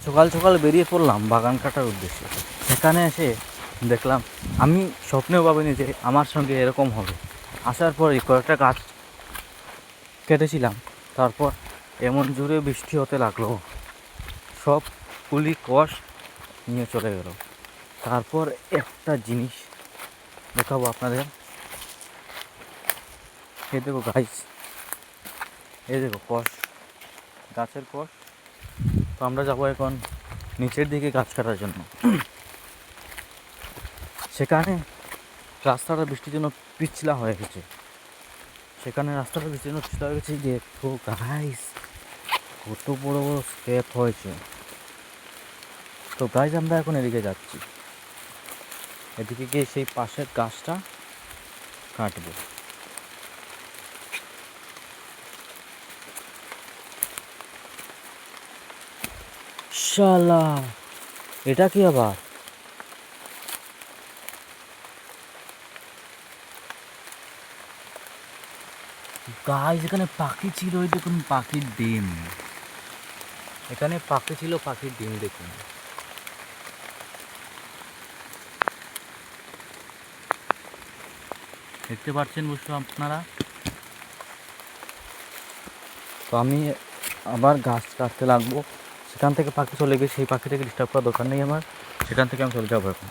সকাল সকাল বেরিয়ে পড়লাম বাগান কাটার উদ্দেশ্যে। সেখানে এসে দেখলাম, আমি স্বপ্নেও ভাবিনি যে আমার সঙ্গে এরকম হবে। আসার পরে কয়েকটা গাছ কেটেছিলাম, তারপর এমন জোরে বৃষ্টি হতে লাগলো, সব কুলি কষ নিয়ে চলে গেল। তারপর একটা জিনিস দেখাবো আপনাদের। এই দেখো গাইস, এই দেখো কষ, গাছের কষ। তো আমরা যাবো এখন নিচের দিকে গাছ কাটার জন্য। সেখানে রাস্তাটা বৃষ্টির জন্য পিছলা হয়ে গেছে। দেখো গাইস, কত বড় বড় স্কেপ হয়েছে। তো গাইস, আমরা এখন এদিকে যাচ্ছি, এদিকে গিয়ে সেই পাশের গাছটা কাটবো। শালা, এটা কি আবার? গাইস, এখানে পাখি ছিল, এই দেখুন পাখির ডিম। এখানে পাখি ছিল, পাখির ডিম দেখুন। দেখতে পাচ্ছেন বুঝতে আপনারা? তো আমি আবার গাছ কাটতে লাগবো। সেখান থেকে পাখি চলে গেছে, সেই পাখিটাকে ডিস্টার্ব করার দরকার নেই আমার। সেখান থেকে আমি চলে যাবো এখন।